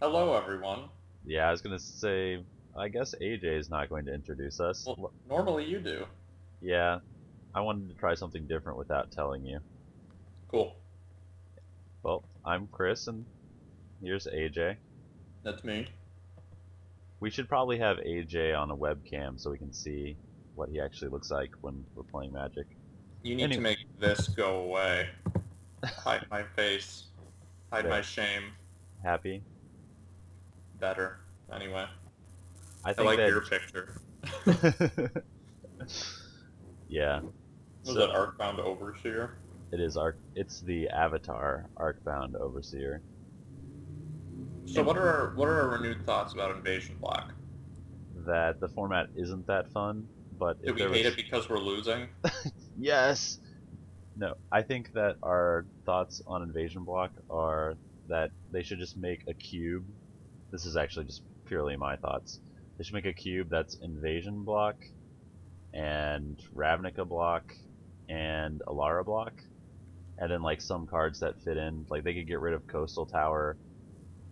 Hello, everyone. Yeah, I was gonna say, I guess AJ is not going to introduce us. Well, normally you do. Yeah, I wanted to try something different without telling you. Cool. Well, I'm Chris, and here's AJ. That's me. We should probably have AJ on a webcam so we can see what he actually looks like when we're playing Magic. You need to Anyway, make this go away. Hide my face. Hide my there, shame. happy. Better. Anyway, I I think like that, your picture. yeah. Was that So Arcbound Overseer? it's the Avatar Arcbound Overseer. So And what are our renewed thoughts about Invasion Block? that the format isn't that fun, but Did if we there hate it was, because we're losing? yes. No, I think that our thoughts on Invasion Block are that they should just make a cube. This is actually just purely my thoughts. They should make a cube that's Invasion Block and Ravnica Block and Alara Block, and then like some cards that fit in. Like they could get rid of Coastal Tower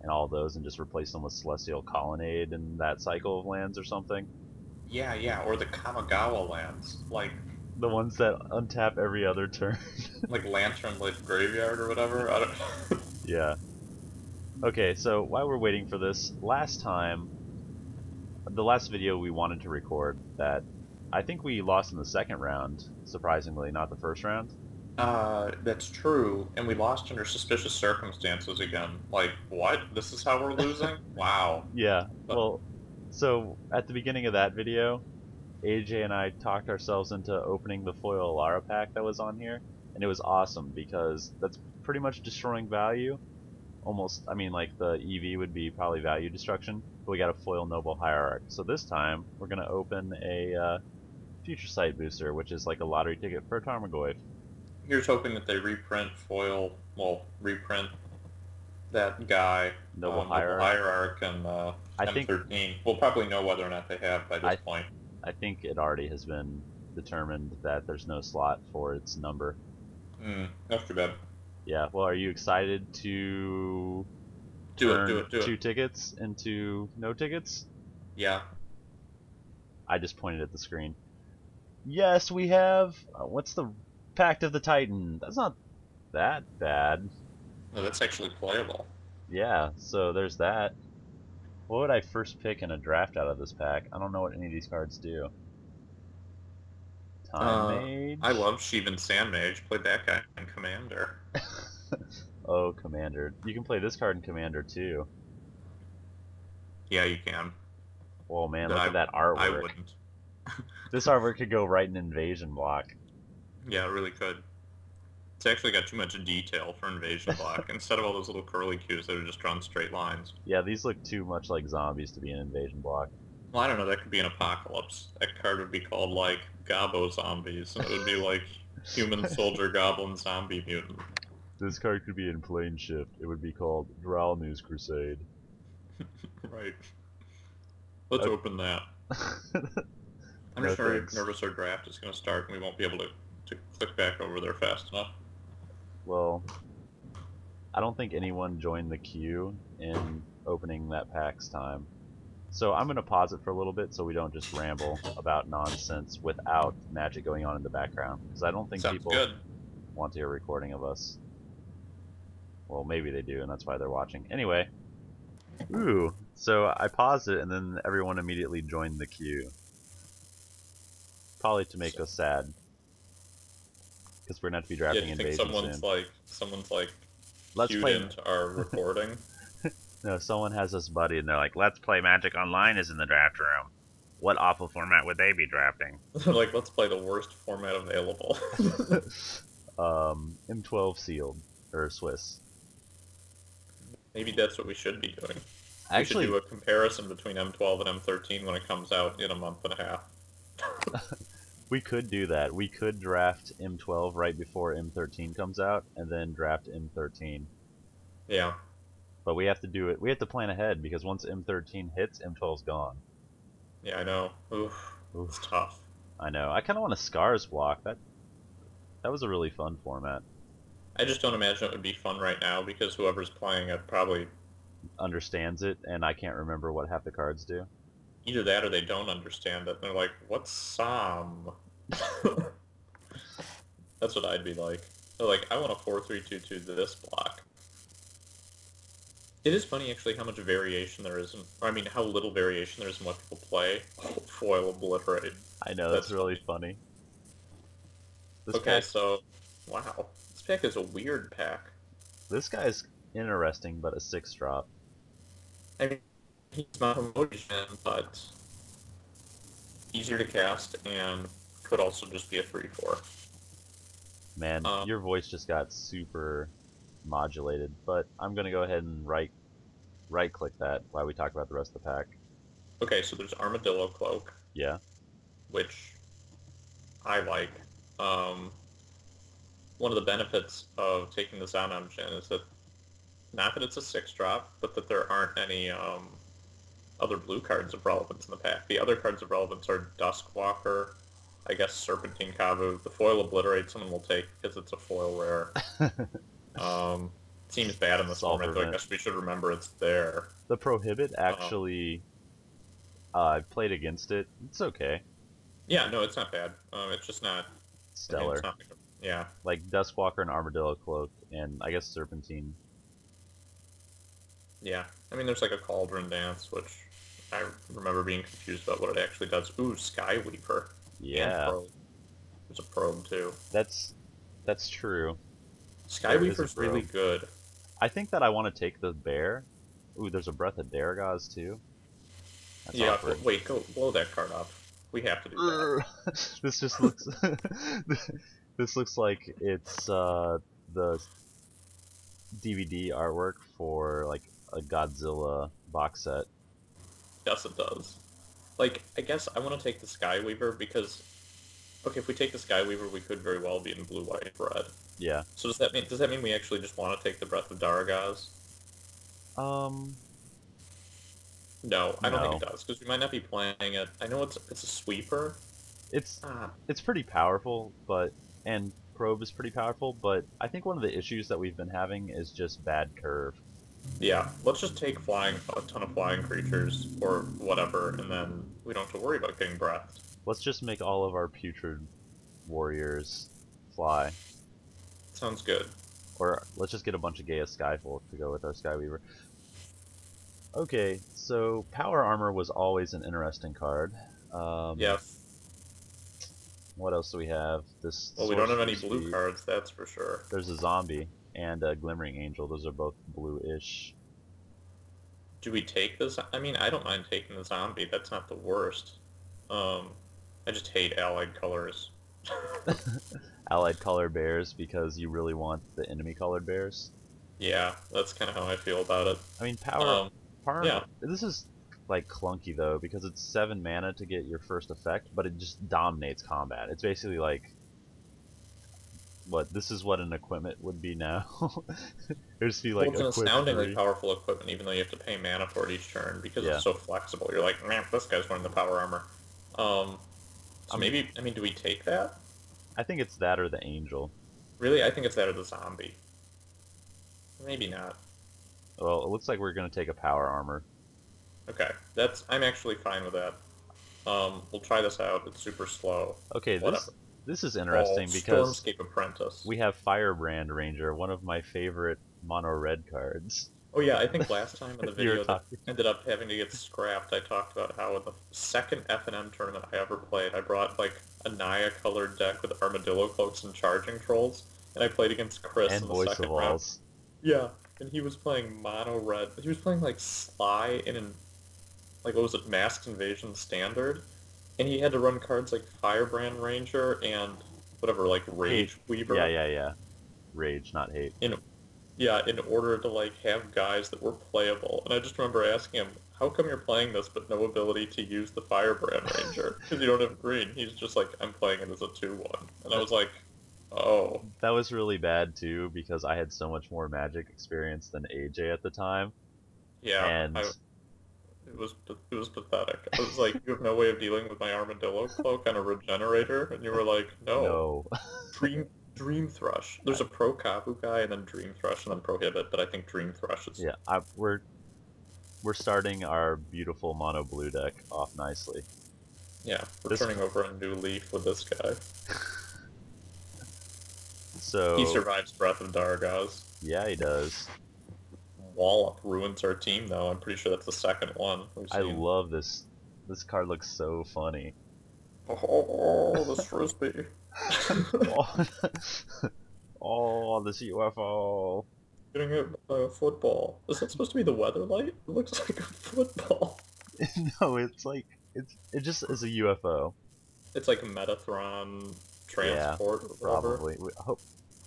and all those and just replace them with Celestial Colonnade and that cycle of lands or something. Yeah, yeah. Or the Kamigawa lands, The ones that untap every other turn. like Lantern Lit Graveyard or whatever. I don't. Yeah. Okay, so while we're waiting for this, the last video we wanted to record that I think we lost in the second round, surprisingly, not the first round. That's true, and we lost under suspicious circumstances again. Like, what? This is how we're losing? Wow. Yeah, But well, so at the beginning of that video, AJ and I talked ourselves into opening the foil Alara pack that was on here, and it was awesome because that's pretty much destroying value. Almost, I mean, like the EV would be probably value destruction, but we got a foil Noble Hierarch. So this time, we're going to open a Future Sight booster, which is like a lottery ticket for a Tarmogoyf. here's hoping that they reprint foil, well, reprint that guy, Noble Noble Hierarch. Hierarch, and I think M13. We'll probably know whether or not they have by this I point. I think it already has been determined that there's no slot for its number. That's too bad. Yeah, well, are you excited to Do it, do turn it, do it. two tickets into no tickets? Yeah. I just pointed at the screen. Yes, we have. What's the Pact of the Titan? That's not that bad. No, that's actually playable. Yeah, so there's that. What would I first pick in a draft out of this pack? I don't know what any of these cards do. Time Uh, I Mage? love Sheevan Sandmage. Played that guy in Commander. Oh, Commander. You can play this card in Commander too. Yeah, you can. Whoa, man, But look at that I artwork. wouldn't. This artwork could go right in Invasion Block. Yeah, it really could. It's actually got too much detail for Invasion Block. Instead of all those little curly cues that are just drawn straight lines. Yeah, these look too much like zombies to be an Invasion Block. Well, I don't know, that could be an Apocalypse. That card would be called, like, Gobbo Zombies, and it would be like Human Soldier Goblin Zombie Mutant. This card could be in Plane Shift. It would be called Dralnu's Crusade. Right. Let's Okay. open that. I'm No just very thanks. nervous our draft is going to start and we won't be able to click back over there fast enough. Well, I don't think anyone joined the queue in opening that pack's time. So I'm going to pause it for a little bit so we don't just ramble about nonsense without magic going on in the background. Because I don't think Sounds people good. want to hear a recording of us. Well, maybe they do, and that's why they're watching. Anyway, ooh, so I paused it, and then everyone immediately joined the queue. Probably to make us sad. Because we're going to have to be Yeah, drafting do you think Invasion soon. someone's like Let's queued play. into our recording? No, someone has us buddy, and they're like, "Let's Play Magic Online is in the draft room. What awful format would they be drafting?" Like, let's play the worst format available. M12 sealed or Swiss. Maybe that's what we should be doing. We should Actually, do a comparison between M12 and M13 when it comes out in a month and a half. we could do that. We could draft M12 right before M13 comes out, and then draft M13. Yeah. But we have to do it. We have to plan ahead because once M13 hits, M12's gone. Yeah, I know. Oof. It's Oof. tough. I know. I kind of want a Scars block. That was a really fun format. I just don't imagine it would be fun right now because whoever's playing it probably understands it, and I can't remember what half the cards do. Either that or they don't understand it. They're like, what's Psalm? That's what I'd be like. They're like, I want a 4-3-2-2 this block. It is funny actually how much variation there is in, or I mean how little variation there is in what people play. Oh, foil obliterate. I know, that's That's really funny. funny. This Okay, pack, so wow. This pack is a weird pack. this guy's interesting, but a 6-drop. I mean he's not a motion, but easier to cast and could also just be a 3/4. Man, Um, your voice just got super modulated, but I'm gonna go ahead and right click that while we talk about the rest of the pack. okay, so there's Armadillo Cloak, Yeah. which I like. Um, One of the benefits of taking the Sound Engine is that not that it's a 6-drop, but that there aren't any other blue cards of relevance in the pack. The other cards of relevance are Duskwalker, I guess Serpentine Kavu. The foil Obliterate someone will take because it's a foil rare. Um, Seems bad in this Solve format, though I prevent. guess we should remember it's there. The Prohibit Um, actually, I've played against it. It's okay. yeah, no, it's not bad. It's just not. I mean, it's Stellar. not. Yeah, Like Duskwalker and Armadillo Cloak, and I guess Serpentine. yeah. I mean, there's like a Cauldron Dance, which I remember being confused about what it actually does. Ooh, Skyweaver and Yeah, Probe. There's a Probe too. that's that's true. There is a Skyweaver's really probe. good. I think that I want to take the bear. Ooh, there's a Breath of Daragaz too. That's Yeah, awkward. wait, go blow that card up. We have to do that. This just looks. This looks like it's the DVD artwork for like a Godzilla box set. Yes, it does. Like, I guess I want to take the Skyweaver because, okay, if we take the Skyweaver, we could very well be in blue, white, red. Yeah. So does that mean we actually just want to take the Breath of Daragaz? Um. No, I don't think it No. does because we might not be playing it. I know it's a sweeper. It's Ah, it's pretty powerful, but and probe is pretty powerful, but I think one of the issues that we've been having is just bad curve. yeah. Let's just take flying a ton of flying creatures or whatever, and then we don't have to worry about getting breathed. Let's just make all of our putrid warriors fly. Sounds good. Or let's just get a bunch of Gaia Skyfolk to go with our Skyweaver. Okay, so Power Armor was always an interesting card. Um, Yes. what else do we have? This Well, we don't have Sorcerer any blue Speed. cards, that's for sure. There's a Zombie and a Glimmering Angel. Those are both blue-ish. Do we take this? I mean, I don't mind taking the zombie. That's not the worst. Um, I just hate allied colors. Allied Color Bears because you really want the enemy colored bears. Yeah, that's kind of how I feel about it. I mean, Um, Power. yeah. This is like clunky though because it's 7 mana to get your first effect, but it just dominates combat. It's basically like what this is what an equipment would be now. It'd just be Well, like it's an equip astoundingly 3. powerful equipment, even though you have to pay mana for it each turn because Yeah, it's so flexible. You're like, man, this guy's running the power armor. Um, so I'm. maybe, I mean, do we take that? I think it's that or the angel. Really, I think it's that or the zombie. Maybe not. Well, it looks like we're gonna take a power armor. Okay, I'm actually fine with that. We'll try this out. It's super slow. Okay, Whatever. this is Oh, interesting because Stormscape Apprentice. we have Firebrand Ranger, one of my favorite mono red cards. Oh yeah, I think last time in the You're video that talking. ended up having to get scrapped, I talked about how in the second F&M tournament I ever played, I brought like a Naya-colored deck with Armadillo Cloaks and Charging Trolls, and I played against Chris And in the Voice of second round. Alls. Yeah, and he was playing mono red. He was playing like Sly in an like what was it, Masked Invasion Standard, and he had to run cards like Firebrand Ranger and whatever, like Hate. Rage Yeah, Weaver yeah, yeah. Rage, not hate. in yeah, in order to like have guys that were playable. And I just remember asking him, "How come you're playing this but no ability to use the Firebrand Ranger? Because you don't have green." He's just like, "I'm playing it as a 2/1," and I was like, "Oh, That was really bad too because I had so much more Magic experience than AJ at the time, yeah." and It was pathetic. I was like, "You have no way of dealing with my Armadillo Cloak on a Regenerator," and you were like, "No, no, Dream Dream Thrush." There's a Pro Kabu guy and then Dream Thrush and then Prohibit, but I think Dream Thrush is yeah, we're starting our beautiful mono blue deck off nicely. Yeah, we're This turning over a new leaf with this guy. He so survives Breath of Dargaz. yeah, he does. Wallop ruins our team, though. I'm pretty sure that's the second one we've I seen. love this. This card looks so funny. Oh, this frisbee. Oh, oh, this UFO. Getting hit by a football. Is that supposed to be the weather light? It looks like a football. No, it's like it just is a UFO. It's like a Metatron Yeah, transport or whatever. probably.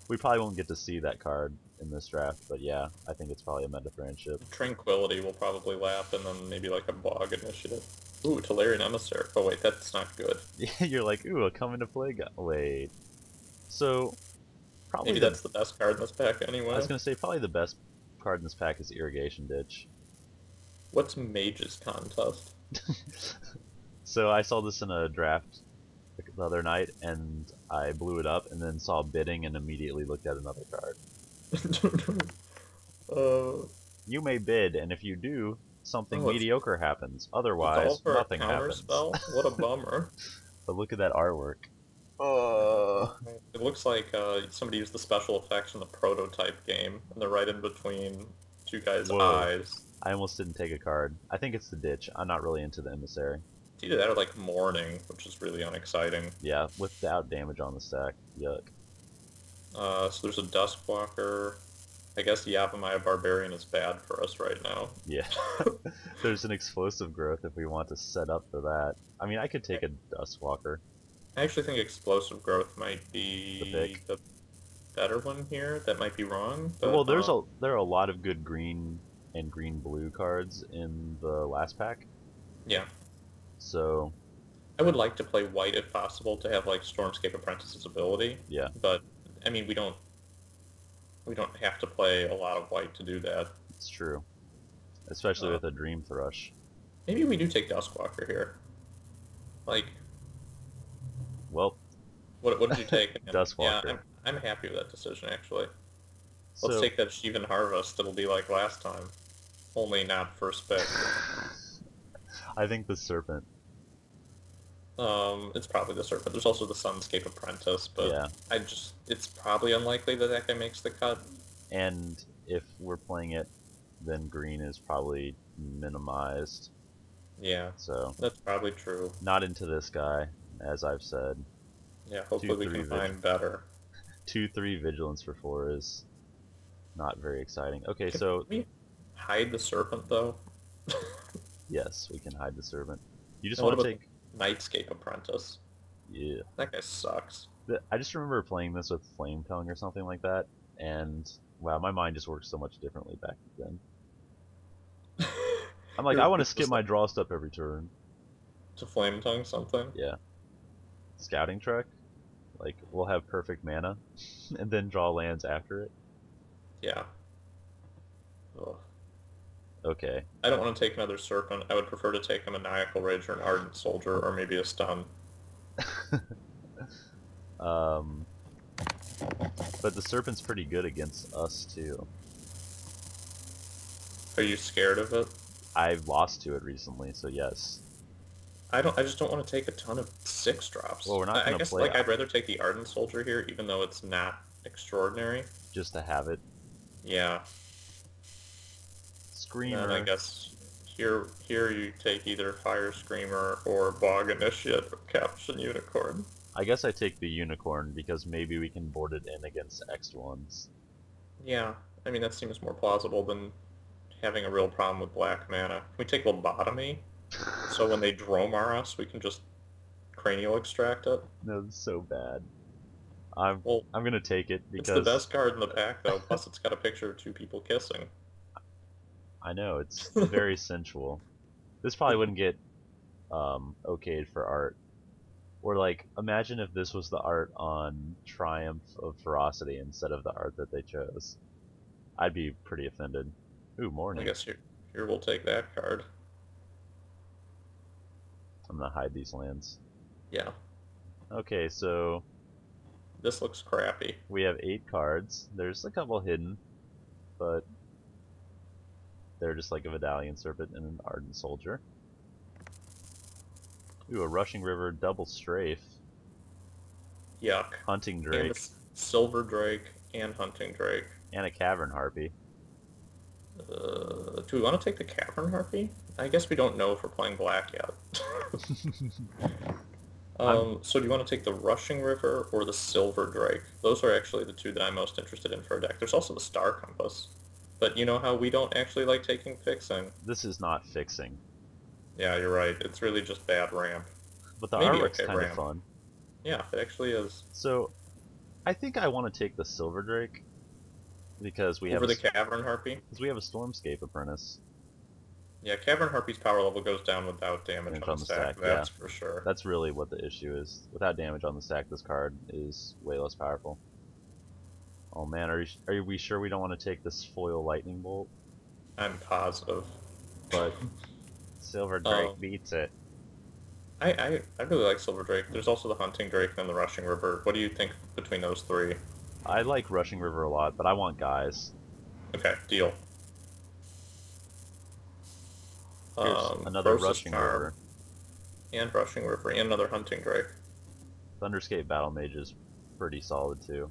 We probably won't get to see that card in this draft, but yeah, I think it's probably a meta friendship. Tranquility will probably lap, and then maybe like a Bog Initiative. Ooh, Talarian Emissary. Oh wait, that's not good. Yeah, you're like, ooh, a come into play guy. Wait, so probably Maybe the that's the best card in this pack I was anyway. gonna say probably the best card in this pack is Irrigation Ditch. What's Mage's Contest? So I saw this in a draft the other night, and I blew it up, and then saw bidding, and immediately looked at another card. uh, You may bid, and if you do, something oh, it's mediocre happens. it's all Otherwise, for a nothing counter happens. spell? What a bummer. But look at that artwork. It looks like somebody used the special effects in the prototype game, and they're right in between two guys' Whoa. eyes. I almost didn't take a card. I think it's the ditch. I'm not really into the emissary. It's either that or like Mourning, which is really unexciting. Yeah, without damage on the stack. Yuck. So there's a Duskwalker. I guess Yavimaya Barbarian is bad for us right now. Yeah. There's an explosive growth if we want to set up for that. I mean, I could take a Dustwalker, I actually think Explosive Growth might the be pick. the better one here. That might be wrong, Well, but there are a lot of good green and green blue cards in the last pack. yeah. So, I would like to play white if possible to have like Stormscape Apprentice's ability, yeah, but I mean we don't have to play a lot of white to do that. it's true. Especially Uh, with a Dream Thrush. maybe we do take Duskwalker here. Like, Well, what did you take? And yeah, Dustwalker. I'm happy with that decision actually. Let's So, take that Sheevan Harvest. It'll be like last time, only not first pick. I think the Serpent. It's probably the Serpent. There's also the Sunscape Apprentice, but Yeah. it's probably unlikely that that guy makes the cut. And if we're playing it, then green is probably minimized. Yeah, So, that's probably true. not into this guy, as I've said. Yeah, Two hopefully we three can vigil find better. 2/3 vigilance for 4 is not very exciting. Okay, Can so we hide the Serpent though? yes, we can hide the servant. You just And what want to about the take Nightscape Apprentice? yeah. That guy sucks. I just remember playing this with Flame Tongue or something like that, and wow, my mind just works so much differently back then. I'm like, I want to You're skip just my like draw step every turn. to Flame Tongue something. Yeah, scouting truck. Like we'll have perfect mana, and then draw lands after it. Yeah. Ugh. Okay. I don't want to take another Serpent. I would prefer to take a Maniacal Rage or an Ardent Soldier or maybe a Stun. um, but the serpent's pretty good against us too. Are you scared of it? I've lost to it recently, so yes. I just don't want to take a ton of 6 drops. Well, we're not I gonna guess play like I'd rather take the Ardent Soldier here, even though it's not extraordinary. just to have it. Yeah. And then I Screamer. guess here you take either Fire Screamer or Bog Initiate or Caption Unicorn. I guess I take the unicorn because maybe we can board it in against X ones. Yeah, I mean that seems more plausible than having a real problem with black mana. Can we take Lobotomy? So when they Dromar us, we can just Cranial Extract it? No, it's so bad. I'm Well, I'm gonna take it it's the because best card in the pack though, plus it's got a picture of 2 people kissing. I know it's very sensual. This probably wouldn't get okayed for art. Or like, imagine if this was the art on Triumph of Ferocity instead of the art that they chose. I'd be pretty offended. Ooh, I morning. guess here we'll take that card. I'm gonna hide these lands. Yeah, Okay, so this looks crappy. we have 8 cards. There's a couple hidden, but They're just like a Vidalian Serpent and an Ardent Soldier. Ooh, a Rushing River double strafe. Yuck. Hunting And Drake. Silver Drake and Hunting Drake. And a Cavern Harpy. Do we want to take the Cavern Harpy? I guess we don't know if we're playing black yet. I'm So do you want to take the Rushing River or the Silver Drake? Those are actually the two that I'm most interested in for a deck. There's also the Star Compass. But you know how we don't actually like taking fixing? This is not fixing. Yeah, you're right. It's really just bad ramp. But the Maybe artwork's okay kind of ramp. fun. Yeah, it actually is. So I think I want to take the Silver Drake because we have Over a the Cavern Harpy? Stormscape Apprentice. Yeah, Cavern Harpy's power level goes down without damage Damage on on the the stack, stack, yeah. that's for sure. That's really what the issue is. Without damage on the stack, this card is way less powerful. Oh man, are we sure we don't want to take this foil Lightning Bolt? I'm positive. But Silver Um, Drake beats it. I really like Silver Drake. There's also the Hunting Drake and the Rushing River. What do you think between those three? I like Rushing River a lot, but I want guys. Okay, deal. Here's another Croesus Rushing Charm River. and Rushing River and another Hunting Drake. Thunderscape Battle Mage is pretty solid too.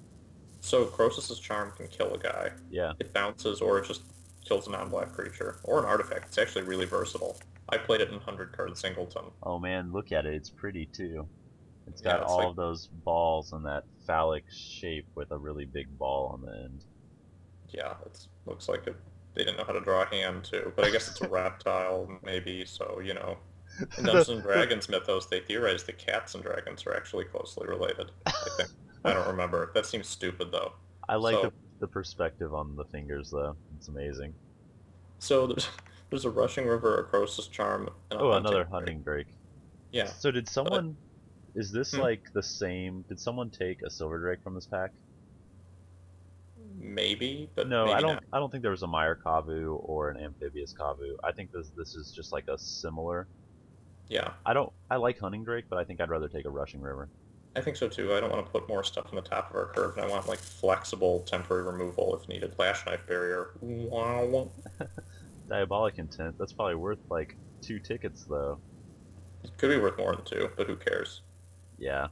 So Croesus's Charm can kill a guy. Yeah. It bounces or it just kills a non-black creature. Or an artifact. It's actually really versatile. I played it in 100 card singleton. Oh man, look at it. It's pretty too. It's got Yeah, it's all like, of those balls and that phallic shape with a really big ball on the end. yeah, it looks like they didn't know how to draw a hand too. But I guess it's a reptile, maybe, so, you know. In the, Dungeons and the, Dragons mythos, they theorize that cats and dragons are actually closely related, I think. I don't remember. That seems stupid, though. I like So, the perspective on the fingers though. It's amazing. so there's a Rushing River, a Croesus Charm, and a Oh, Hunting another Drake. Hunting Drake. Yeah, So did but someone is this hmm, like the same? Did someone take a Silver Drake from this pack? maybe, but No, maybe not. I don't think there was a Meyer Kavu or an Amphibious Kavu. I think this is just like a similar. Yeah, I like Hunting Drake, but I think I'd rather take a Rushing River. I think so too. I don't want to put more stuff on the top of our curve, and I want like flexible temporary removal if needed. Lash Knife Barrier. Wow. Diabolic Intent. That's probably worth like 2 tickets though. It could be worth more than two, but who cares? Yeah.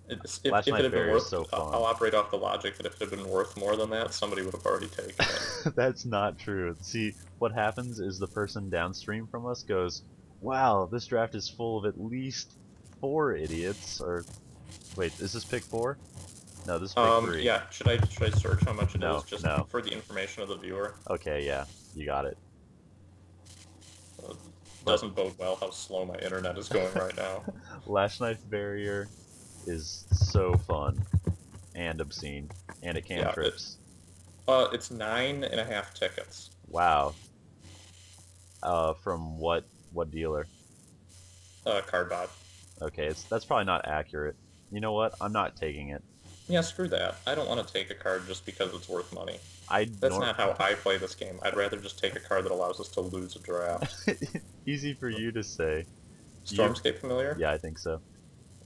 If Lash it Knife had been Barrier is worth, so fun. I'll operate off the logic that if it had been worth more than that, somebody would have already taken it. That's not true. See, what happens is the person downstream from us goes, "Wow, this draft is full of at least 4 idiots." Or wait, is this pick 4? No, this is pick 3. Yeah. Should I search how much it is No, just no. for the information of the viewer? Okay, yeah, you got it. It But doesn't bode well how slow my internet is going right now. Lash Knife Barrier is so fun and obscene, and it Yeah. cantrips. It's 9.5 tickets. Wow. From what dealer? Cardbot. Okay, that's probably not accurate. You know what? I'm not taking it. Yeah, screw that. I don't want to take a card just because it's worth money. I That's nor not how I play this game. I'd rather just take a card that allows us to lose a draft. easy for you to say. You Stormscape familiar? Yeah, I think so.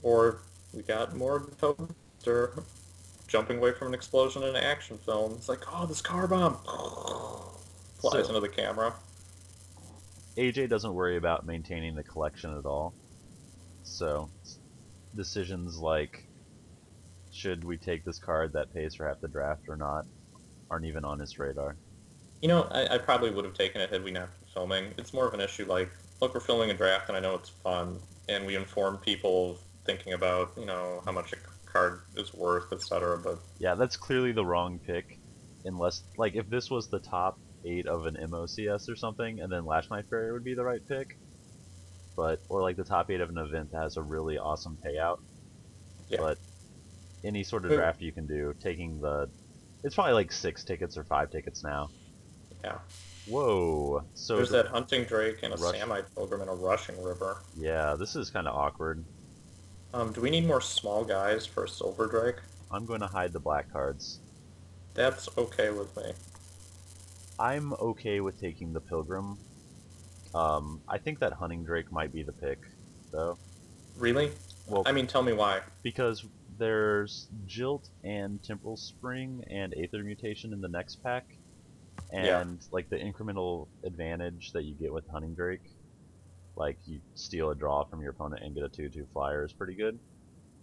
Or we got more Toaster jumping away from an explosion in an action film. It's like, oh, this car bomb flies So into the camera. AJ doesn't worry about maintaining the collection at all. So decisions like should we take this card that pays for half the draft or not aren't even on his radar. You know, I probably would have taken it had we not been filming. It's more of an issue like, look, we're filming a draft and I know it's fun, and we inform people thinking about, you know, how much a card is worth, etc. But Yeah, that's clearly the wrong pick. Unless, like, if this was the top 8 of an MOCS or something, and then Lash Knife Barrier would be the right pick. But, or like the top 8 of an event that has a really awesome payout. yeah, But any sort of But, draft you can do, taking the. It's probably like 6 tickets or 5 tickets now. yeah. Whoa. So There's the that Hunting Drake and a rush. Samite Pilgrim and a Rushing River. Yeah, this is kind of awkward. Do we need more small guys for a Silver Drake? I'm going to hide the black cards. That's okay with me. I'm okay with taking the Pilgrim. I think that Hunting Drake might be the pick, though. Really? Well, I mean, tell me why. because there's Jilt and Temporal Spring and Aether Mutation in the next pack. Yeah. and like the incremental advantage that you get with Hunting Drake, like you steal a draw from your opponent and get a 2/2 flyer is pretty good.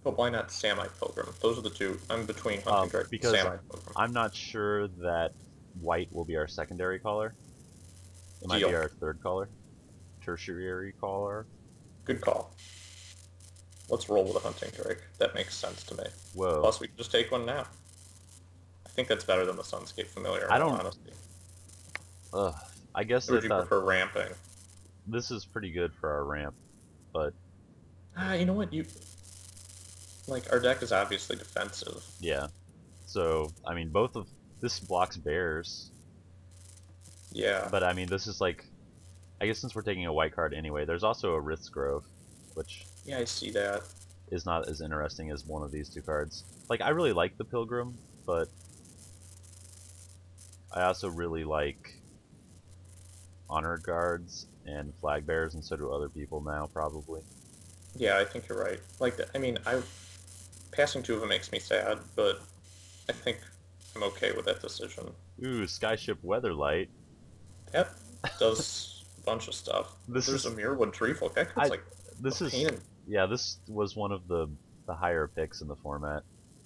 But why not Samite Pilgrim? Those are the two. I'm between Hunting Drake and Because Samite Pilgrim. I'm not sure that white will be our secondary color. It might be Deal. our third color, tertiary color. Good call. Let's roll with a Hunting Drake. That makes sense to me. Whoa. Plus, we can just take one now. I think that's better than the Sunscape Familiar, in I all don't. honesty. Ugh. I guess Or would that you prefer ramping? this is pretty good for our ramp, but You know what? Our deck is obviously defensive. yeah. So I mean, both of this blocks bears, Yeah. but I mean, this is like, I guess since we're taking a white card anyway, there's also a Rift's Grove, which Yeah, I see that. is not as interesting as one of these two cards. Like, I really like the Pilgrim, but I also really like Honor Guards and Flag Bearers, and so do other people now, probably. Yeah, I think you're right. Passing two of them makes me sad, but I think I'm okay with that decision. Ooh, Skyship Weatherlight. That does a bunch of stuff. This There's a is Mirrorwood Treefolk. That card's I. like a This pain is in. yeah. This was one of the higher picks in the format,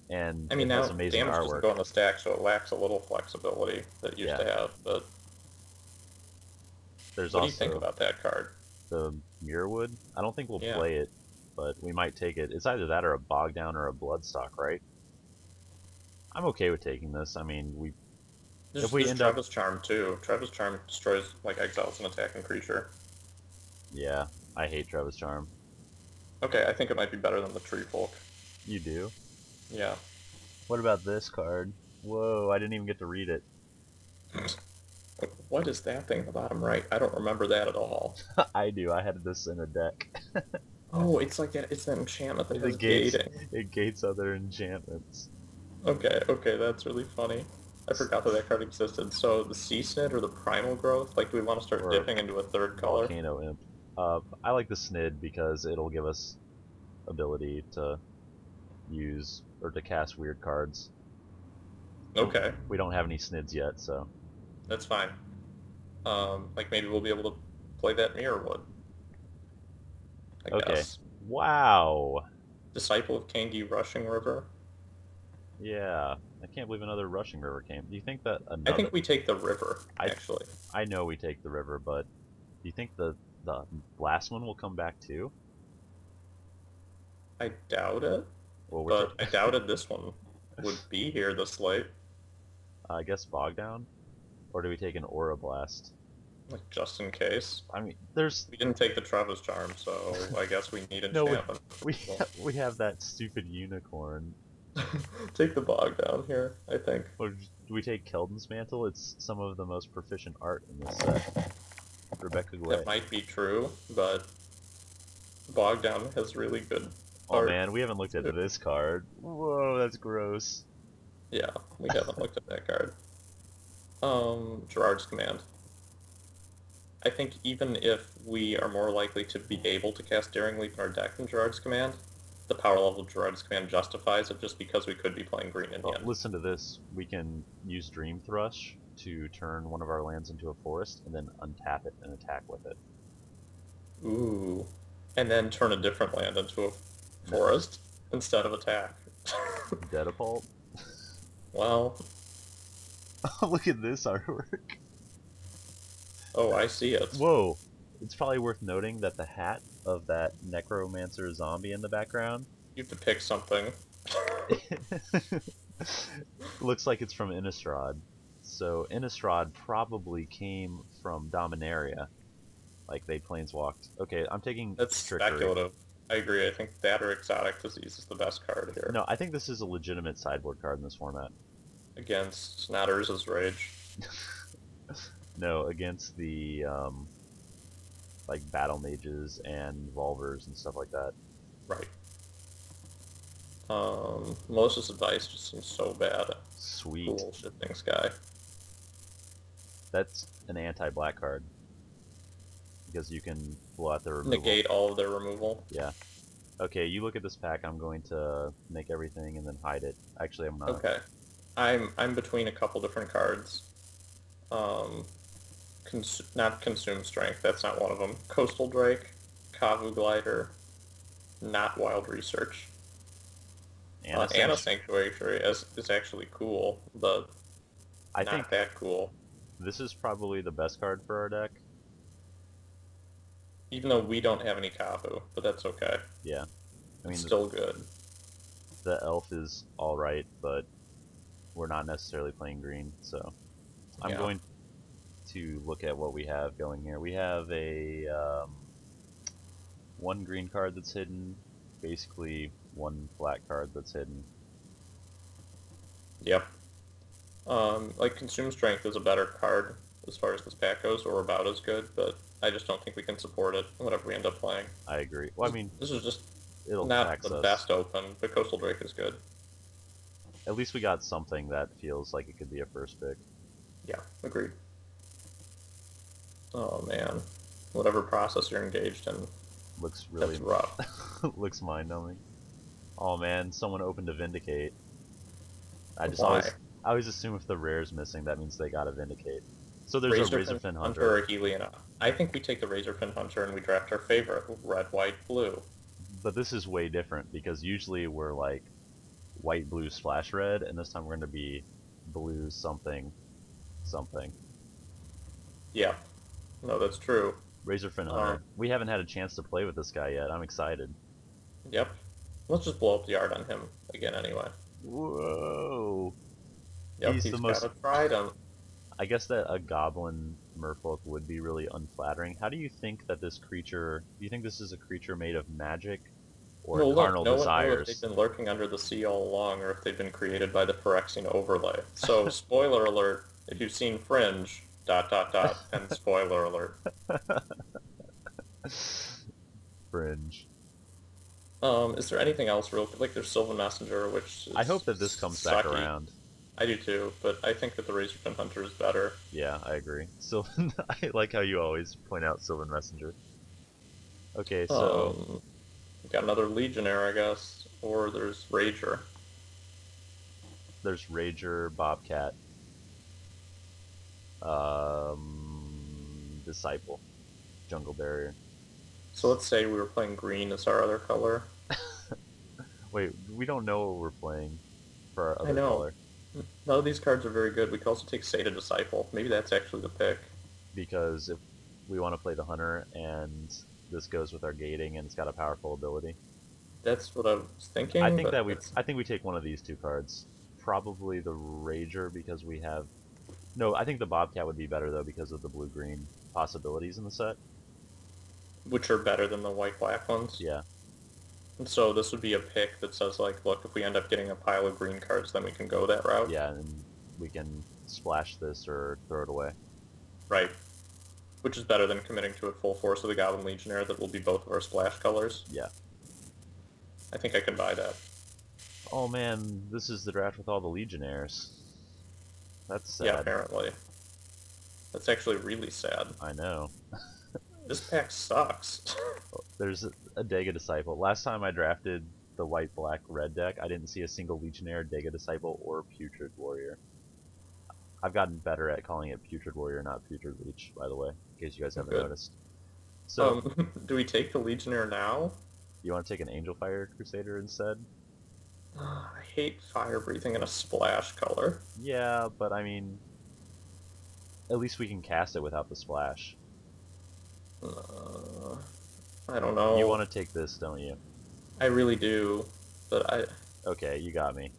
and I mean, it has now amazing damage doesn't artwork. go on the stack, so it lacks a little flexibility that it used Yeah. to have. But There's what do you think also about that card? the Mirrorwood. I don't think we'll Yeah, play it, but we might take it. It's either that or a Bogdown or a Bloodstock, right? I'm okay with taking this. I mean, we if we there's end up, Travis Charm too. Travis Charm destroys exiles an attacking creature. yeah, I hate Travis Charm. Okay, I think it might be better than the Treefolk. You do. Yeah. What about this card? Whoa, I didn't even get to read it. What is that thing in the bottom right? I don't remember that at all. I do. I had this in a deck. Oh, it's that enchantment that has It gates gating. it gates other enchantments. Okay, that's really funny. I forgot that card existed. So the Sea Snid or the Primal Growth? Like, do we want to start Or dipping into a third color? Volcano Imp. I like the Snid because it'll give us ability to use or to cast weird cards. And Okay, we don't have any Snids yet, so that's fine. Maybe we'll be able to play that Mirrorwood, I okay. guess. Wow. Disciple of Kangi Rushing River. Yeah, I can't believe another Rushing River came. Do you think that I another? think we take the river, I actually. I know we take the river, but do you think the last one will come back too? I doubt it, Well, we're but I doubted this one would be here this late. I guess Bogdown, or do we take an Aura Blast? Like, just in case. I mean, there's We didn't take the Travis Charm, so I guess we need no enchantment. we Well, we have that stupid unicorn. take the bog down here, I think. Or do we take Keldon's Mantle? It's some of the most proficient art in this set. Rebecca That Guay. might be true, but Bogdown has really good Oh art. man, we haven't looked at Too. this card. Whoa, that's gross. Yeah, we haven't looked at that card. Gerard's Command. I think even if we are more likely to be able to cast Daring Leap in our deck than Gerard's Command, the power level of Gerard's Command justifies it just because we could be playing green in Well, hand. listen to this. We can use Dream Thrush to turn one of our lands into a forest and then untap it and attack with it. Ooh. And then turn a different land into a No. forest instead of attack. Dedapult? Well, Look at this artwork. oh, I see it. Whoa. It's probably worth noting that the hat of that necromancer zombie in the background You have to pick something. looks like it's from Innistrad. So Innistrad probably came from Dominaria. Like they planeswalked. Okay, I'm taking That's Trickery. speculative. I agree. I think that or Exotic Disease is the best card here. No, I think this is a legitimate sideboard card in this format. Against not Urza's Rage. No, against the like battle mages and Volvers and stuff like that. Right. Melissa's Advice just seems so bad. Sweet. Cool Shifting Sky. That's an anti-black card because you can blow out the removal. Negate all of their removal. Yeah. Okay, you look at this pack. I'm going to make everything and then hide it. Actually, I'm not. Okay. I'm between a couple different cards. Um, not consume strength. That's not one of them. Coastal Drake, Kavu Glider, not Wild Research. And a Anna Sanctuary. Sanctuary is actually cool, but I not think that cool. this is probably the best card for our deck. Even though we don't have any Kavu, but that's okay. Yeah. I It's mean, still good. the elf is alright, but we're not necessarily playing green, so I'm Yeah. going to look at what we have going here. We have a one green card that's hidden, basically one black card that's hidden. Yep. Like Consume Strength is a better card as far as this pack goes, or about as good, but I just don't think we can support it, whatever we end up playing. I agree. Well, I This, mean, this is just it'll not the tax us. best open, but Coastal Drake is good. At least we got something that feels like it could be a first pick. Yeah, agreed. Oh man, whatever process you're engaged in, Looks that's really rough. looks mind-numbing. Oh man, someone opened to Vindicate. I just Why? always assume if the rare's missing, that means they gotta Vindicate. So there's a Razorfin Razorfin Hunter Hunter, or Heliona? I think we take the Razorfin Hunter and we draft our favorite, red, white, blue. but this is way different because usually we're like white, blue, splash red, and this time we're gonna be blue something something. Yeah, no, that's true. Razorfin Um, Hunter. We haven't had a chance to play with this guy yet. I'm excited. yep. Let's just blow up the yard on him again anyway. Whoa! Yep, He's the he's got most. a trident. I guess that a goblin merfolk would be really unflattering. How do you think that this creature? Do you think this is a creature made of magic or Well, look, carnal no one knew if they'd desires? been lurking under the sea all along or if they'd been created by the Phyrexian overlay. So, spoiler alert, if you've seen Fringe, dot dot dot, and spoiler alert. Fringe. Is there anything else real like there's Sylvan Messenger, which I is hope that this comes back sucky. around. I do too, but I think that the Razorfin Hunter is better. Yeah, I agree. Sylvan, I like how you always point out Sylvan Messenger. Okay, so Um, got another Legionnaire, I guess, or there's Rager. there's Rager, Bobcat, Disciple, Jungle Barrier. So let's say we were playing green as our other color. Wait, we don't know what we're playing for our I other know. color None of these cards are very good. We could also take Sata Disciple. Maybe that's actually the pick. because if we want to play the Hunter and this goes with our gating and it's got a powerful ability, That's what I was thinking, but it's I think we take one of these two cards. Probably the Rager because we have no. I think the Bobcat would be better though because of the blue green possibilities in the set. which are better than the white black ones. Yeah, And so this would be a pick that says like, look, if we end up getting a pile of green cards, then we can go that route. yeah, and we can splash this or throw it away. Right. Which is better than committing to a full force of the Goblin Legionnaire that will be both of our splash colors. Yeah. I think I can buy that. Oh man, this is the draft with all the Legionnaires. That's sad. Yeah, apparently. That's actually really sad. I know. This pack sucks. There's a Dega Disciple. Last time I drafted the white, black, red deck, I didn't see a single Legionnaire, Dega Disciple, or Putrid Warrior. I've gotten better at calling it Putrid Warrior, not Putrid Leech, by the way, in case you guys haven't Good. noticed. So, Do we take the Legionnaire now? you want to take an Angel Fire Crusader instead? I hate fire breathing in a splash color. Yeah, but I mean, at least we can cast it without the splash. Uh, I don't You know. want to take this, don't you? I really do, but Okay, you got me.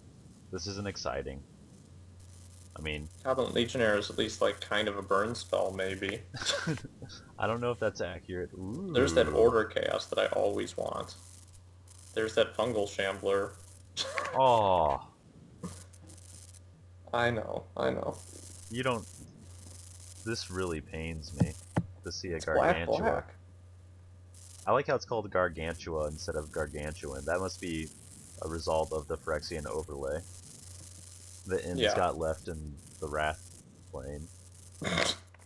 This isn't exciting. I mean, Goblin Legionnaire is at least like kind of a burn spell, maybe. I don't know if that's accurate. There's that Ooh. Order Chaos that I always want. There's that Fungal Shambler. Oh, I know, I know. you don't. This really pains me to see a It's black, Gargantua. black. I like how it's called Gargantua instead of Gargantuan. That must be a result of the Phyrexian overlay. The ends Yeah. got left in the Wrath plane.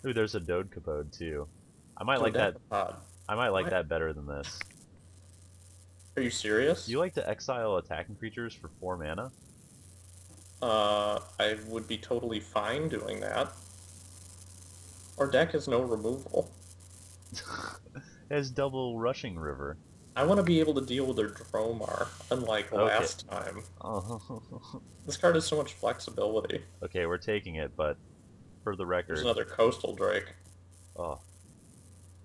Ooh, there's a Dode Capode too. I might like that. Dodecapod. I might like What? that better than this. Are you serious? You like to exile attacking creatures for 4 mana? I would be totally fine doing that. Our deck has no removal. It has double rushing river. I want to be able to deal with their Dromar, unlike Okay. last time. Oh. This card has so much flexibility. Okay, we're taking it, but for the There's record, another Coastal Drake. oh.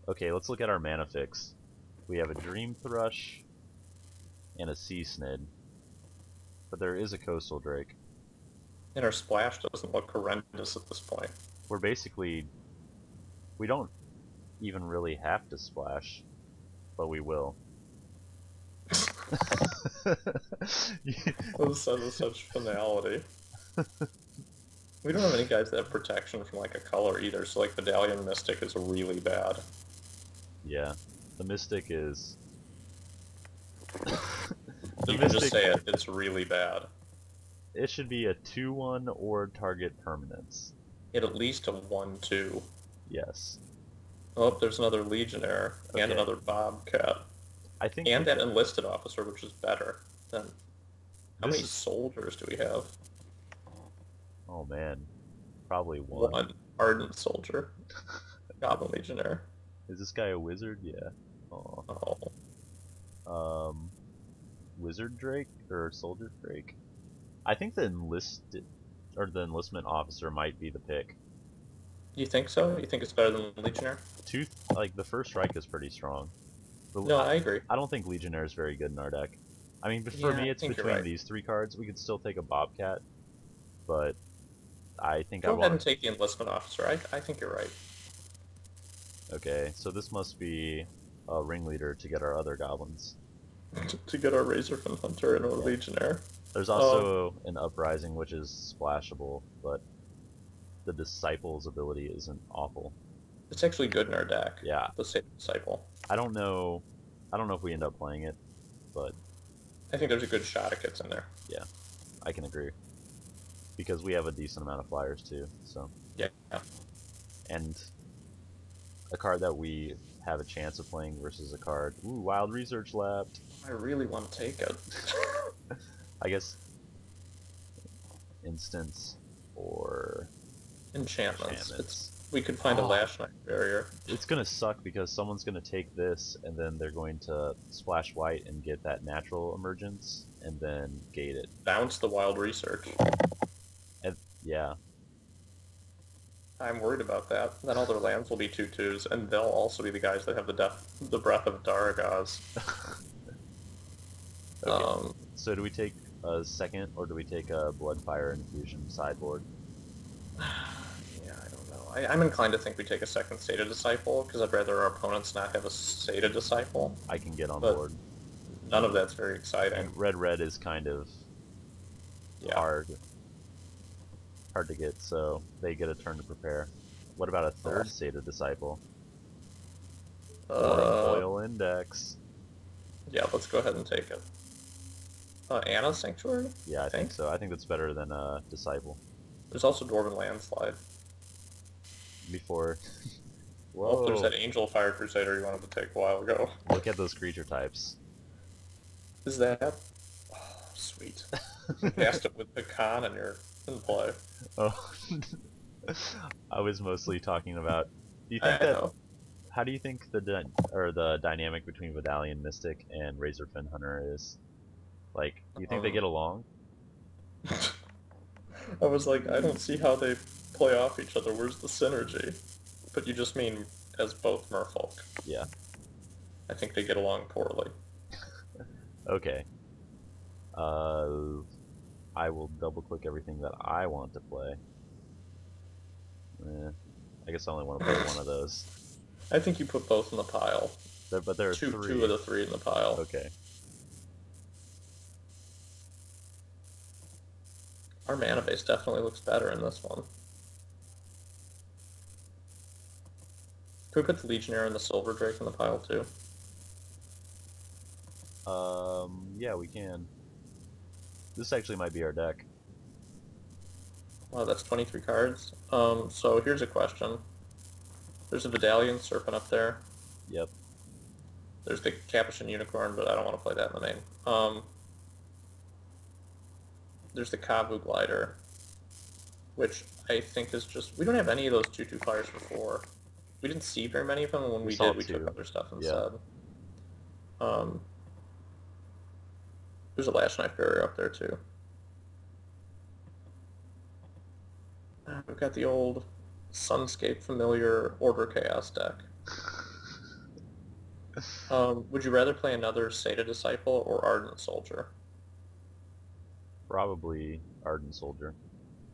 Okay, let's look at our mana fix. We have a Dream Thrush and a Sea Snid, but there is a Coastal Drake. And our splash doesn't look horrendous at this point. We're basically, we don't even really have to splash, but we will. It was said with such finality. We don't have any guys that have protection from like a color either, so like Medallion Mystic is really bad. Yeah, the Mystic is. The You can just Mystic, say it, it's really bad. it should be a 2/1 or target permanence. It at least a 1-2. Yes. Oh, there's another Legionnaire and Okay. another Bobcat. I think And that Enlisted Officer, which is better than... How this many is. soldiers do we have? Oh man, probably one. One. Ardent Soldier. Goblin Legionnaire. Is this guy a wizard? Yeah. Oh. Oh. Um, Wizard Drake or Soldier Drake? I think the enlisted or the enlistment officer might be the pick. You think so? You think it's better than Legionnaire? Tooth, like the first strike is pretty strong. But No, I agree. I don't think Legionnaire is very good in our deck. I mean, for Yeah, me, I it's think you're between right. these three cards. We could still take a Bobcat, but I think I Go ahead want. and take the Enlistment Officer. I think you're right. Okay, so this must be a ringleader to get our other goblins. To get our Razorfin Hunter and a Yeah. Legionnaire. There's Um, also an Uprising, which is splashable, but the Disciple's ability isn't awful. it's actually good in our deck. Yeah, The Sacred Disciple. I don't know. I don't know if we end up playing it, but I think there's a good shot it gets in there. yeah, I can agree because we have a decent amount of flyers too. So Yeah. and a card that we have a chance of playing versus a card. Ooh, Wild Research Lab. I really want to take it. I guess instants or Enchantments. enchantments. We could find a Oh, Lash Knight barrier. it's gonna suck because someone's gonna take this and then they're going to splash white and get that natural emergence and then gate it. Bounce the Wild Research. And yeah, I'm worried about that. Then all their lands will be 2/2s, and they'll also be the guys that have the breath of Daragaz. okay. Um, So do we take a second or do we take a Bloodfire Infusion sideboard? yeah, I don't know. I'm inclined to think we take a second Seta Disciple, because I'd rather our opponents not have a Seta Disciple. I can get on But board. none of that's very exciting. And red is kind of Yeah. hard to get, so they get a turn to prepare. What about a third Oh. Seta Disciple? Or a Uh, Foil Index? yeah, let's go ahead and take it. Anna Sanctuary? Yeah, I think so. I think that's better than a Disciple. There's also Dwarven Landslide. Before... Oh, there's Whoa! that Angel Fire Crusader you wanted to take a while ago. Look at those creature types. Is that? Oh, sweet. You cast it with Pecan and you're in play. Oh, I was mostly talking about. Do you I think that? know. How do you think the dynamic between Vidalian Mystic and Razorfin Hunter is? Like, do you think they Um, get along? I was like, I don't see how they play off each other. Where's the synergy? But you just mean as both merfolk. Yeah. I think they get along poorly. Okay. I will double click everything that I want to play. I guess I only want to play one of those. I think you put both in the pile. But there are Two three. of the three in the pile. Okay. Our mana base definitely looks better in this one. Could we put the Legionnaire and the Silver Drake in the pile too? Yeah, we can. This actually might be our deck. Wow, that's 23 cards. So here's a question. There's a Vidalian Serpent up there. Yep. There's the Capuchin Unicorn, but I don't want to play that in the main. There's the Kavu Glider. which I think is just we don't have any of those 2/2 flyers before. We didn't see very many of them, and when We we saw did, we took two. other stuff Yeah. instead. Um, there's a lash knife barrier up there too. We've got the old Sunscape Familiar Order Chaos deck. Would you rather play another Seta Disciple or Ardent Soldier? Probably Ardent Soldier.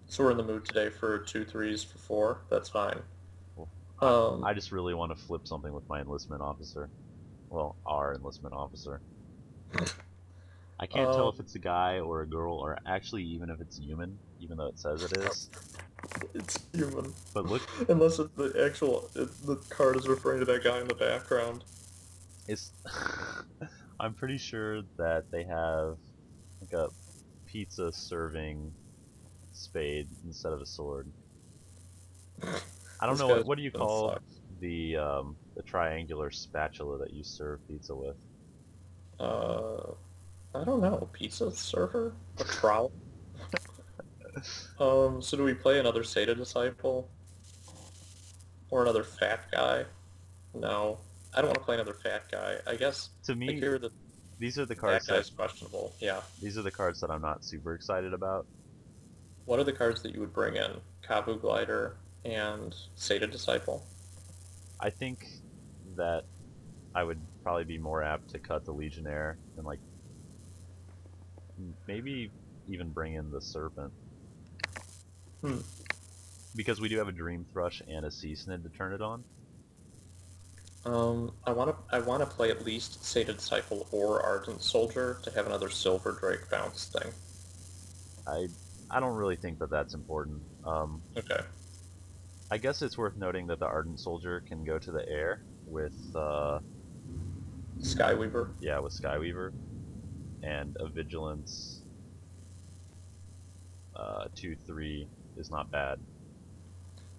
So we're in the mood today for 2/3s for 4. That's fine. Well, Um, I just really want to flip something with my enlistment officer. Well, our enlistment officer. I can't tell um, if it's a guy or a girl, or actually even if it's human, even though it says it is. it's human. But look, Unless the card is referring to that guy in the background. it's. I'm pretty sure that they have like a pizza serving spade instead of a sword. I don't This know guy's what do you been call sucks. the triangular spatula that you serve pizza with? Uh, I don't know. Pizza server? A trolley? So do we play another Seta Disciple? Or another fat guy? No. I don't want to play another fat guy. I guess To I me, hear that these are the fat cards that guy's questionable. Yeah. these are the cards that I'm not super excited about. What are the cards that you would bring in? Kabu Glider and Seta Disciple. I think that I would probably be more apt to cut the Legionnaire and like maybe even bring in the Serpent Hmm. because we do have a Dream Thrush and a Sea Snid to turn it on. I wanna play at least Seta Disciple or Ardent Soldier to have another Silver Drake bounce thing. I I don't really think that that's important. Okay. I guess it's worth noting that the Ardent Soldier can go to the air with Skyweaver. yeah, with Skyweaver and a Vigilance 2/3 is not bad.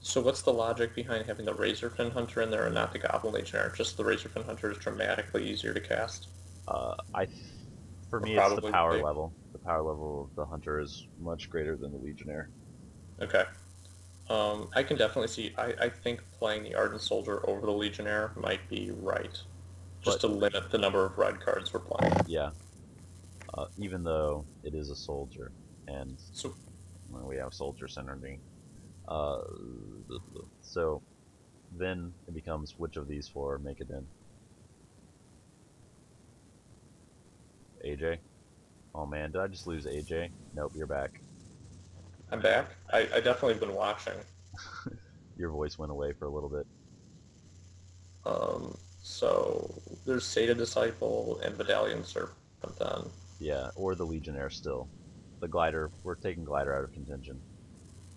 So what's the logic behind having the Razorfin Hunter in there and not the Goblin Legionnaire? Just the Razorfin Hunter is dramatically easier to cast, I for or me it's the probably would power be. level. The power level of the Hunter is much greater than the Legionnaire. Okay. I can definitely see. I think playing the Ardent Soldier over the Legionnaire might be right, just But to limit the number of red cards we're playing. yeah, even though it is a soldier and So well, we have soldier synergy. Uh, so then it becomes which of these four make it in? AJ? Oh man, did I just lose AJ? Nope, you're back. I'm back. I definitely have been watching. Your voice went away for a little bit. So there's Seta Disciple and Medallion Serpent then. Yeah, or the Legionnaire still. The glider, we're taking glider out of contention.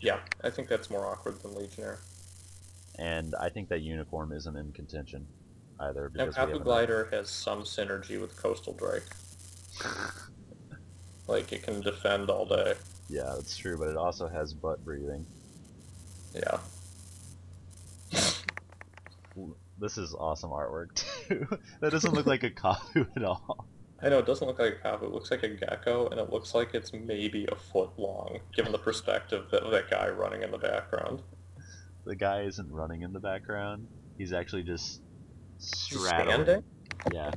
Yeah, I think that's more awkward than Legionnaire. And I think that uniform isn't in contention either Now, because we Kapu have enough. Glider has some synergy with Coastal Drake. Like, it can defend all day. Yeah, that's true, but it also has butt breathing. Yeah. This is awesome artwork too. That doesn't look like a Kabu at all. I know, it doesn't look like a Kapu. It looks like a gecko, and it looks like it's maybe a foot long, given the perspective of that guy running in the background. The guy isn't running in the background. He's actually just He's straddling. standing? Yeah,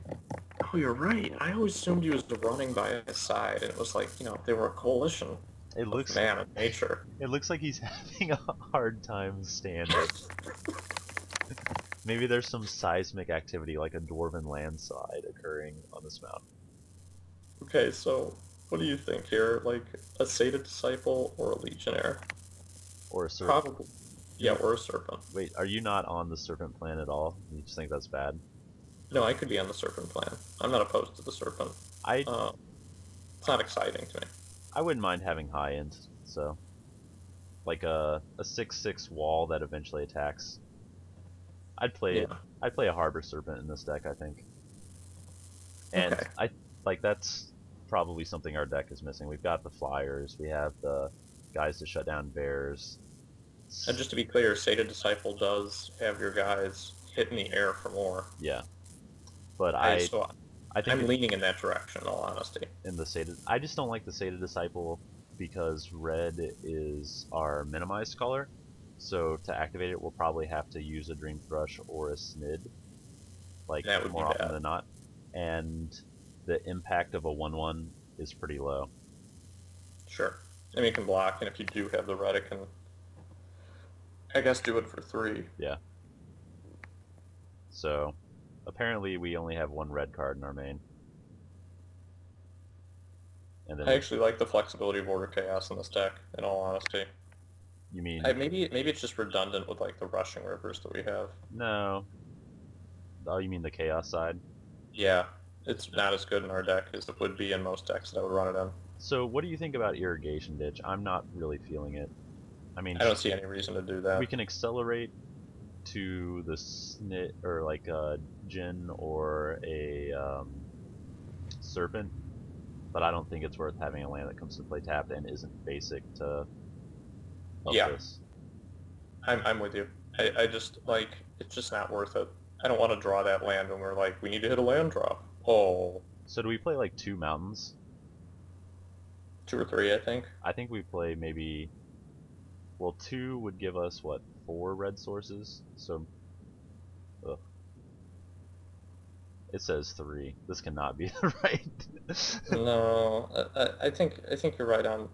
Oh, you're right. I always assumed he was running by his side, and it was like, they were a coalition it of looks man and nature. it looks like he's having a hard time standing. Maybe there's some seismic activity like a dwarven landslide occurring on this mountain. Okay, so what do you think here? Like, a Sated Disciple or a Legionnaire? Or a serpent. Probably. Yeah, or a Serpent. Wait, are you not on the serpent plan at all? You just think that's bad? No, I could be on the Serpent plan. I'm not opposed to the Serpent. I Uh, it's not exciting to me. I wouldn't mind having high end, so like a 6/6 wall that eventually attacks. I'd play Yeah. I'd play a harbor serpent in this deck, I think. And Okay. I like that's probably something our deck is missing. We've got the flyers, we have the guys to shut down bears. And just to be clear, Sated Disciple does have your guys hit in the air for more. Yeah, but I so I think I'm leaning in that direction, in all honesty. in the Sated, I just don't like the Sated Disciple because red is our minimized color. So to activate it, we'll probably have to use a Dream Thrush or a Snid, like That would be more often bad. than not. And the impact of a 1/1 is pretty low. Sure. I mean, it can block, and if you do have the red, it can, I guess, do it for 3. Yeah. So apparently we only have one red card in our main. And then I we actually like the flexibility of Order Chaos in this deck, in all honesty. you mean Maybe it's just redundant with like the rushing rivers that we have. no. Oh, you mean the chaos side? Yeah, it's not as good in our deck as it would be in most decks that I would run it in. So what do you think about irrigation ditch? I'm not really feeling it. I mean, I don't see any reason to do we that. can accelerate to the snit or like a Jin or a serpent, but I don't think it's worth having a land that comes to play tapped and isn't basic to up Yeah, this. I'm with you. I just like it's just not worth it. I don't want to draw that land when we're like we need to hit a land drop. Oh, So do we play like two mountains? 2 or 3, I think. I think we play maybe. Well, two would give us what, four red sources. So ugh, it says three. This cannot be right. No, I think you're right on Like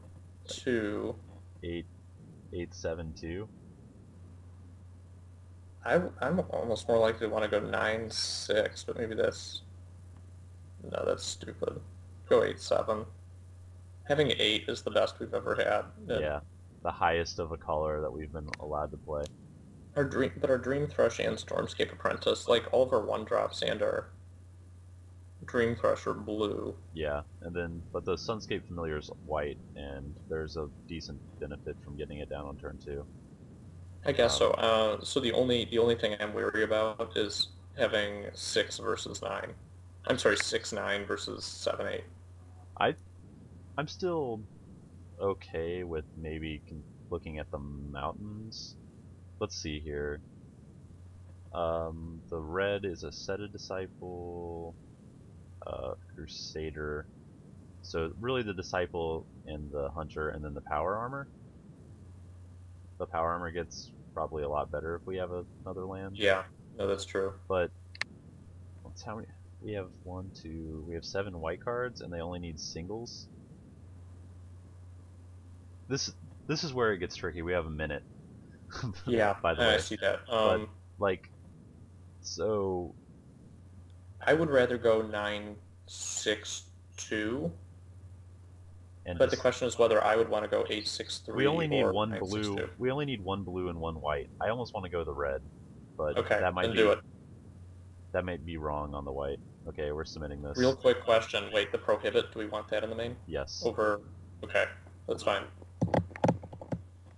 2. 8, 8, 7, 2. I'm almost more likely to want to go 9-6, but maybe that's no, that's stupid. Go 8-7. Having 8 is the best we've ever had. And Yeah, the highest of a color that we've been allowed to play. our Dream Thrush and Stormscape Apprentice, like all of our 1 drops and our Dream Thrush are blue. Yeah, and then but the Sunscape Familiar is white, and there's a decent benefit from getting it down on turn two. I guess Um, so. So the only thing I'm wary about is having 6 versus 9. I'm sorry, 6-9 versus 7-8. I I'm still okay with maybe looking at the mountains. Let's see here. The red is a Seta Disciple, Crusader. So really the Disciple and the Hunter, and then the Power Armor. The Power Armor gets probably a lot better if we have another land. Yeah, no, that's true. But let's how many? We have we have 7 white cards, and they only need singles. This this is where it gets tricky. We have a minute, Yeah, by the I way. see that. But like, so I would rather go 9-6-2, and but the just question is whether I would want to go eight six we three only need or one nine six blue. two. We only need one blue and one white. I almost want to go the red, but Okay, that might then do be it. that might be wrong on the white. Okay, we're submitting Real this. quick question. Wait, the prohibit, do we want that in the main? Yes. Over, okay, that's fine.